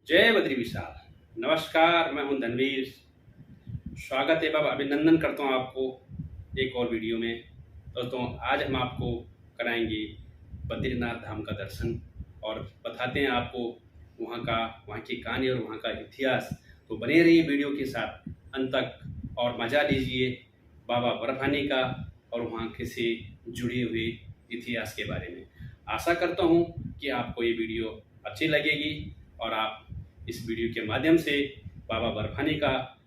जय बद्री विशाल। नमस्कार, मैं हूं धनवीर। स्वागत एवं अभिनंदन करता हूं आपको एक और वीडियो में। दोस्तों, आज हम आपको कराएंगे बद्रीनाथ धाम का दर्शन और बताते हैं आपको वहाँ की कहानी और वहाँ का इतिहास। तो बने रहिए वीडियो के साथ अंत तक और मज़ा लीजिए बाबा बर्फानी का और वहाँ के से जुड़े हुए इतिहास के बारे में। आशा करता हूँ कि आपको ये वीडियो अच्छी लगेगी और आप इस वीडियो के माध्यम से बाबा बर्फानी का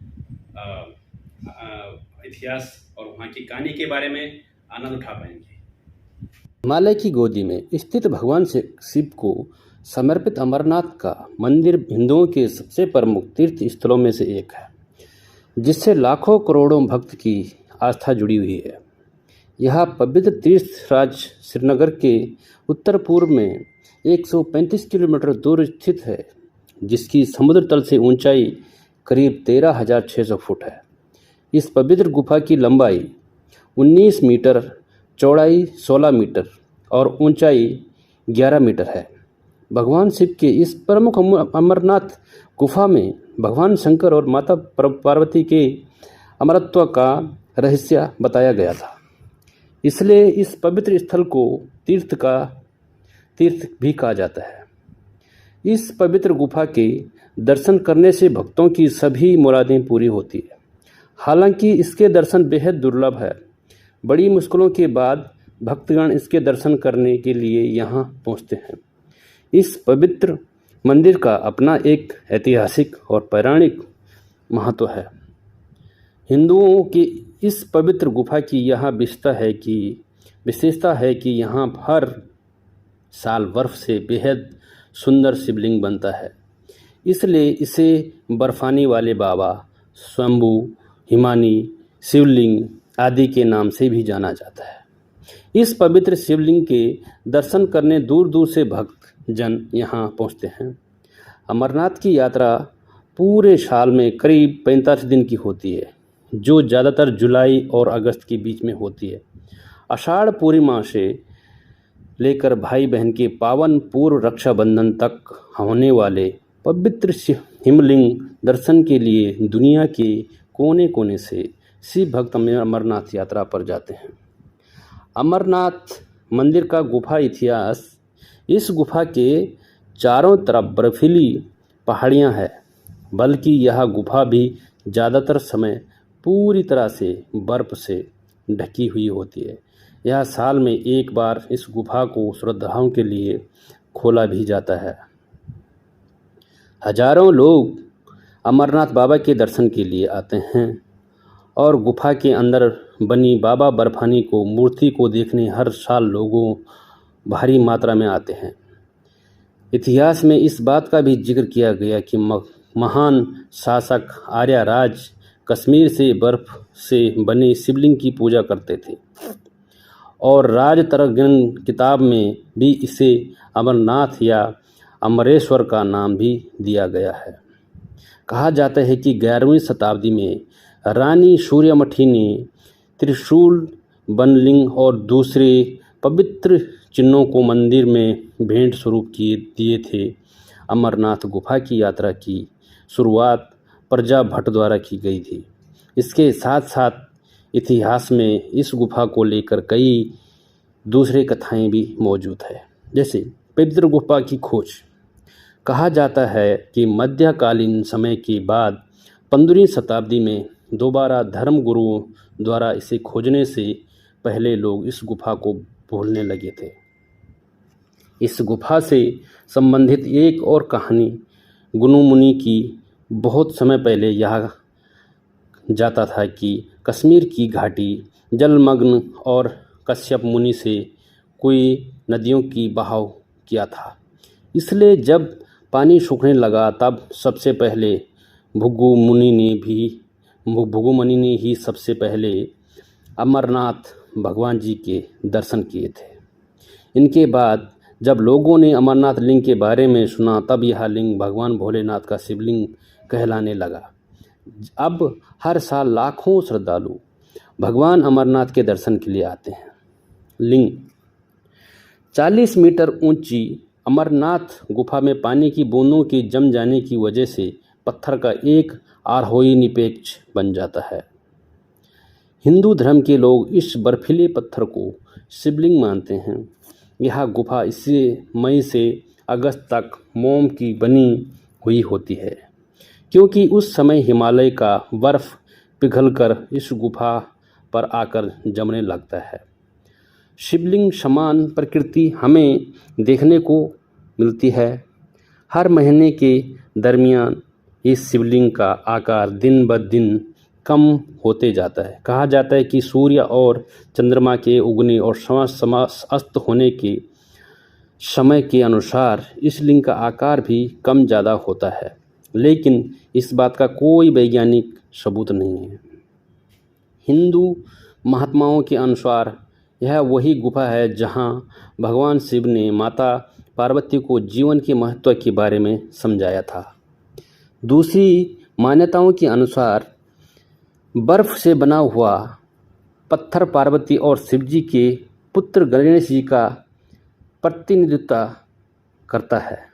इतिहास और वहाँ की कहानी के बारे में आनंद उठा पाएंगे। हिमालय की गोदी में स्थित भगवान शिव को समर्पित अमरनाथ का मंदिर हिंदुओं के सबसे प्रमुख तीर्थ स्थलों में से एक है, जिससे लाखों करोड़ों भक्त की आस्था जुड़ी हुई है। यह पवित्र तीर्थ राज्य श्रीनगर के उत्तर पूर्व में 135 किलोमीटर दूर स्थित है, जिसकी समुद्र तल से ऊंचाई करीब 13,600 फुट है। इस पवित्र गुफा की लंबाई 19 मीटर, चौड़ाई 16 मीटर और ऊंचाई 11 मीटर है। भगवान शिव के इस प्रमुख अमरनाथ गुफा में भगवान शंकर और माता पार्वती के अमरत्व का रहस्य बताया गया था। इसलिए इस पवित्र स्थल को तीर्थ भी कहा जाता है। इस पवित्र गुफा के दर्शन करने से भक्तों की सभी मुरादें पूरी होती है। हालांकि इसके दर्शन बेहद दुर्लभ है। बड़ी मुश्किलों के बाद भक्तगण इसके दर्शन करने के लिए यहाँ पहुँचते हैं। इस पवित्र मंदिर का अपना एक ऐतिहासिक और पौराणिक महत्व है। हिंदुओं की इस पवित्र गुफा की यह विशेषता है कि यहाँ हर साल बर्फ से बेहद सुंदर शिवलिंग बनता है। इसलिए इसे बर्फानी वाले बाबा, स्वयंभू, हिमानी शिवलिंग आदि के नाम से भी जाना जाता है। इस पवित्र शिवलिंग के दर्शन करने दूर दूर से भक्त जन यहाँ पहुँचते हैं। अमरनाथ की यात्रा पूरे साल में करीब 45 दिन की होती है, जो ज़्यादातर जुलाई और अगस्त के बीच में होती है। आषाढ़ पूर्णिमा से लेकर भाई बहन के पावन पूर्व रक्षाबंधन तक होने वाले पवित्र हिमलिंग दर्शन के लिए दुनिया के कोने कोने से शिव भक्त अमरनाथ यात्रा पर जाते हैं। अमरनाथ मंदिर का गुफा इतिहास। इस गुफा के चारों तरफ बर्फीली पहाड़ियां हैं, बल्कि यह गुफा भी ज़्यादातर समय पूरी तरह से बर्फ़ से ढकी हुई होती है। यह साल में एक बार इस गुफा को श्रद्धालुओं के लिए खोला भी जाता है। हजारों लोग अमरनाथ बाबा के दर्शन के लिए आते हैं और गुफा के अंदर बनी बाबा बर्फानी को मूर्ति को देखने हर साल लोगों भारी मात्रा में आते हैं। इतिहास में इस बात का भी जिक्र किया गया कि महान शासक आर्य राज कश्मीर से बर्फ से बने शिवलिंग की पूजा करते थे और राजतरंगिणी किताब में भी इसे अमरनाथ या अमरेश्वर का नाम भी दिया गया है। कहा जाता है कि 11वीं शताब्दी में रानी सूर्यमठी ने त्रिशूल, बनलिंग और दूसरे पवित्र चिन्हों को मंदिर में भेंट स्वरूप दिए थे। अमरनाथ गुफा की यात्रा की शुरुआत प्रजा भट्ट द्वारा की गई थी। इसके साथ साथ इतिहास में इस गुफा को लेकर कई दूसरे कथाएं भी मौजूद है, जैसे पवित्र गुफा की खोज। कहा जाता है कि मध्यकालीन समय के बाद 15वीं शताब्दी में दोबारा धर्म गुरुओं द्वारा इसे खोजने से पहले लोग इस गुफा को भूलने लगे थे। इस गुफा से संबंधित एक और कहानी गुनु मुनि की बहुत समय पहले यह जाता था कि कश्मीर की घाटी जलमग्न और कश्यप मुनि से कोई नदियों की बहाव किया था। इसलिए जब पानी सूखने लगा तब सबसे पहले भृगु मुनि ने ही सबसे पहले अमरनाथ भगवान जी के दर्शन किए थे। इनके बाद जब लोगों ने अमरनाथ लिंग के बारे में सुना, तब यह लिंग भगवान भोलेनाथ का शिवलिंग कहलाने लगा। अब हर साल लाखों श्रद्धालु भगवान अमरनाथ के दर्शन के लिए आते हैं। लिंग 40 मीटर ऊंची अमरनाथ गुफा में पानी की बूंदों के जम जाने की वजह से पत्थर का एक आरोही निपेक्ष बन जाता है। हिंदू धर्म के लोग इस बर्फीले पत्थर को शिवलिंग मानते हैं। यह गुफा इसी मई से अगस्त तक मोम की बनी हुई होती है, क्योंकि उस समय हिमालय का बर्फ पिघलकर इस गुफा पर आकर जमने लगता है। शिवलिंग समान प्रकृति हमें देखने को मिलती है। हर महीने के दरमियान इस शिवलिंग का आकार दिन ब दिन कम होते जाता है। कहा जाता है कि सूर्य और चंद्रमा के उगने और अस्त होने के समय के अनुसार इस लिंग का आकार भी कम ज़्यादा होता है, लेकिन इस बात का कोई वैज्ञानिक सबूत नहीं है। हिंदू महात्माओं के अनुसार यह वही गुफा है जहां भगवान शिव ने माता पार्वती को जीवन के महत्व के बारे में समझाया था। दूसरी मान्यताओं के अनुसार बर्फ से बना हुआ पत्थर पार्वती और शिवजी के पुत्र गणेश जी का प्रतिनिधित्व करता है।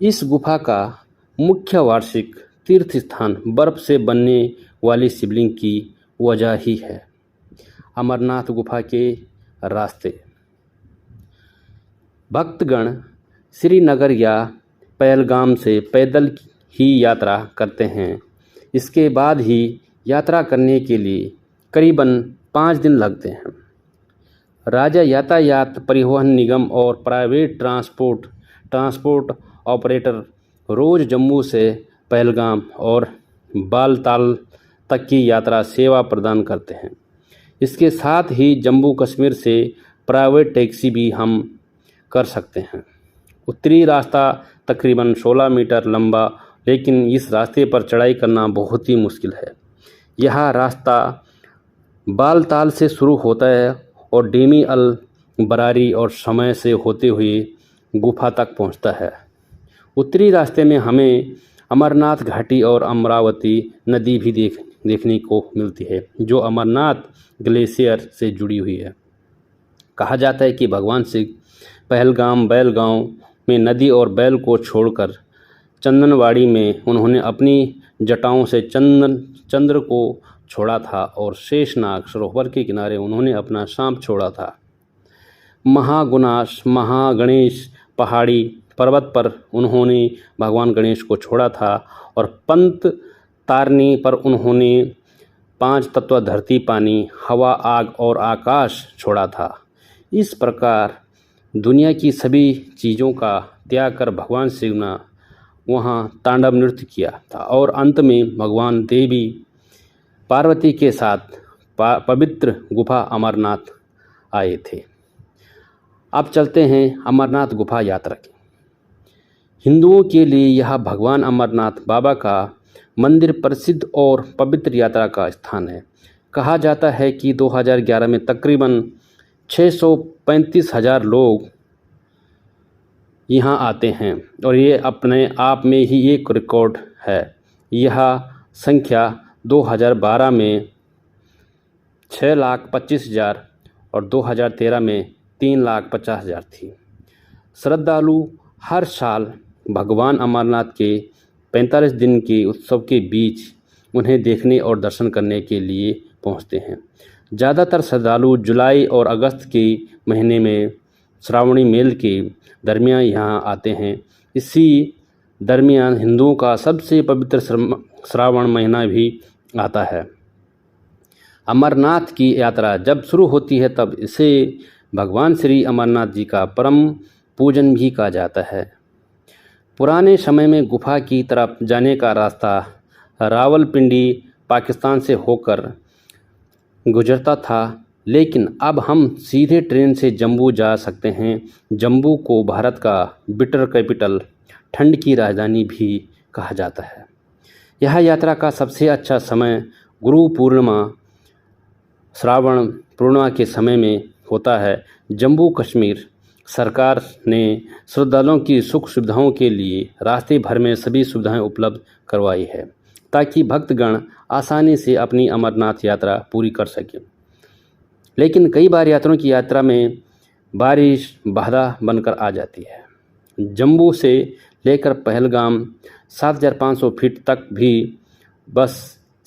इस गुफा का मुख्य वार्षिक तीर्थ स्थान बर्फ से बनने वाली शिवलिंग की वजह ही है। अमरनाथ गुफा के रास्ते। भक्तगण श्रीनगर या पहलगाम से पैदल ही यात्रा करते हैं। इसके बाद ही यात्रा करने के लिए करीबन 5 दिन लगते हैं। राज्य यातायात परिवहन निगम और प्राइवेट ट्रांसपोर्ट ऑपरेटर रोज़ जम्मू से पहलगाम और बालताल तक की यात्रा सेवा प्रदान करते हैं। इसके साथ ही जम्मू कश्मीर से प्राइवेट टैक्सी भी हम कर सकते हैं। उत्तरी रास्ता तकरीबन 16 मीटर लंबा, लेकिन इस रास्ते पर चढ़ाई करना बहुत ही मुश्किल है। यह रास्ता बालताल से शुरू होता है और डेमी अल बरारी और समय से होते हुए गुफा तक पहुंचता है। उत्तरी रास्ते में हमें अमरनाथ घाटी और अमरावती नदी भी देखने को मिलती है, जो अमरनाथ ग्लेशियर से जुड़ी हुई है। कहा जाता है कि भगवान शिव पहलगाम बैलगांव में नदी और बैल को छोड़कर चंदनवाड़ी में उन्होंने अपनी जटाओं से चंद्र को छोड़ा था और शेषनाग सरोवर के किनारे उन्होंने अपना सांप छोड़ा था। महागणेश पहाड़ी पर्वत पर उन्होंने भगवान गणेश को छोड़ा था और पंत तारनी पर उन्होंने 5 तत्व धरती, पानी, हवा, आग और आकाश छोड़ा था। इस प्रकार दुनिया की सभी चीज़ों का त्याग कर भगवान शिव ने वहाँ तांडव नृत्य किया था और अंत में भगवान देवी पार्वती के साथ पवित्र गुफा अमरनाथ आए थे। अब चलते हैं अमरनाथ गुफा यात्रा की। हिंदुओं के लिए यह भगवान अमरनाथ बाबा का मंदिर प्रसिद्ध और पवित्र यात्रा का स्थान है। कहा जाता है कि 2011 में तकरीबन 635,000 लोग यहाँ आते हैं और ये अपने आप में ही एक रिकॉर्ड है। यह संख्या 2012 में 6,25,000 और 2013 में 3,50,000 थी। श्रद्धालु हर साल भगवान अमरनाथ के 45 दिन के उत्सव के बीच उन्हें देखने और दर्शन करने के लिए पहुंचते हैं। ज़्यादातर श्रद्धालु जुलाई और अगस्त के महीने में श्रावणी मेल के दरमियान यहाँ आते हैं। इसी दरमियान हिंदुओं का सबसे पवित्र श्रावण महीना भी आता है। अमरनाथ की यात्रा जब शुरू होती है तब इसे भगवान श्री अमरनाथ जी का परम पूजन भी कहा जाता है। पुराने समय में गुफा की तरफ जाने का रास्ता रावलपिंडी पाकिस्तान से होकर गुजरता था, लेकिन अब हम सीधे ट्रेन से जम्मू जा सकते हैं। जम्मू को भारत का बिटर कैपिटल, ठंड की राजधानी भी कहा जाता है। यह यात्रा का सबसे अच्छा समय गुरु पूर्णिमा, श्रावण पूर्णिमा के समय में होता है। जम्मू कश्मीर सरकार ने श्रद्धालुओं की सुख सुविधाओं के लिए रास्ते भर में सभी सुविधाएं उपलब्ध करवाई है, ताकि भक्तगण आसानी से अपनी अमरनाथ यात्रा पूरी कर सकें। लेकिन कई बार यात्रियों की यात्रा में बारिश बाधा बनकर आ जाती है। जम्मू से लेकर पहलगाम 7,500 फीट तक भी बस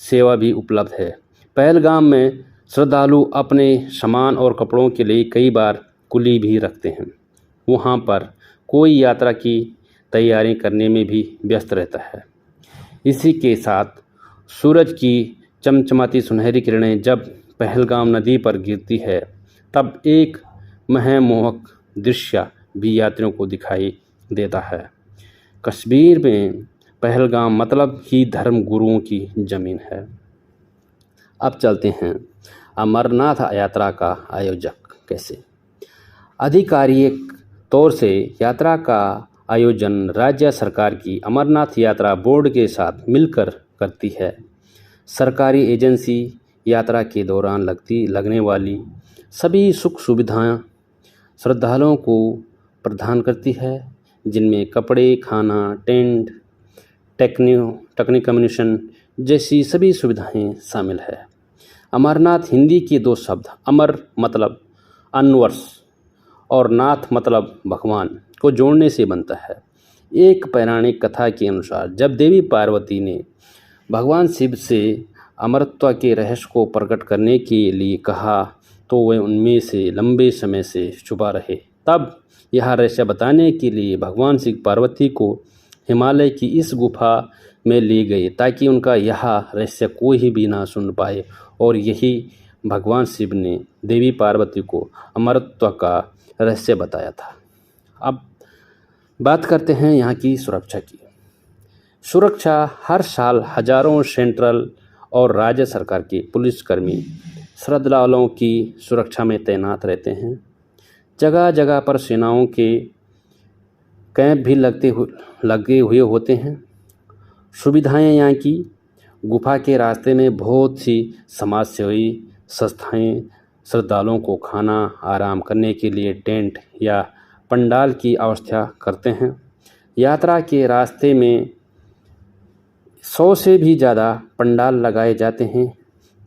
सेवा भी उपलब्ध है। पहलगाम में श्रद्धालु अपने सामान और कपड़ों के लिए कई बार कुली भी रखते हैं। वहाँ पर कोई यात्रा की तैयारी करने में भी व्यस्त रहता है। इसी के साथ सूरज की चमचमाती सुनहरी किरणें जब पहलगाम नदी पर गिरती है तब एक मनमोहक दृश्य भी यात्रियों को दिखाई देता है। कश्मीर में पहलगाम मतलब ही धर्म गुरुओं की ज़मीन है। अब चलते हैं अमरनाथ यात्रा का आयोजक कैसे। आधिकारिक तौर से यात्रा का आयोजन राज्य सरकार की अमरनाथ यात्रा बोर्ड के साथ मिलकर करती है। सरकारी एजेंसी यात्रा के दौरान लगने वाली सभी सुख सुविधाएं श्रद्धालुओं को प्रदान करती है, जिनमें कपड़े, खाना, टेंट, टेक्निकल कम्युनिकेशन जैसी सभी सुविधाएं शामिल है। अमरनाथ हिंदी के दो शब्द अमर मतलब अनवर्स और नाथ मतलब भगवान को जोड़ने से बनता है। एक पौराणिक कथा के अनुसार जब देवी पार्वती ने भगवान शिव से अमरत्व के रहस्य को प्रकट करने के लिए कहा तो वे उनमें से लंबे समय से छुपा रहे। तब यह रहस्य बताने के लिए भगवान शिव पार्वती को हिमालय की इस गुफा में ले गए ताकि उनका यह रहस्य कोई भी ना सुन पाए, और यही भगवान शिव ने देवी पार्वती को अमरत्व का रहस्य बताया था। अब बात करते हैं यहाँ की सुरक्षा की। सुरक्षा हर साल हजारों सेंट्रल और राज्य सरकार के पुलिसकर्मी श्रद्धालुओं की सुरक्षा में तैनात रहते हैं। जगह जगह पर सेनाओं के कैंप भी लगे हुए होते हैं। सुविधाएं यहाँ की गुफा के रास्ते में बहुत सी समाजसेवी संस्थाएं श्रद्धालुओं को खाना, आराम करने के लिए टेंट या पंडाल की व्यवस्था करते हैं। यात्रा के रास्ते में 100 से भी ज़्यादा पंडाल लगाए जाते हैं,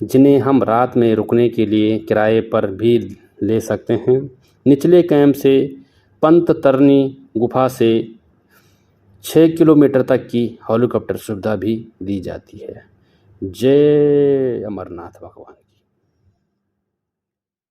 जिन्हें हम रात में रुकने के लिए किराए पर भी ले सकते हैं। निचले कैंप से पंततरनी गुफा से 6 किलोमीटर तक की हेलीकॉप्टर सुविधा भी दी जाती है। जय अमरनाथ भगवान।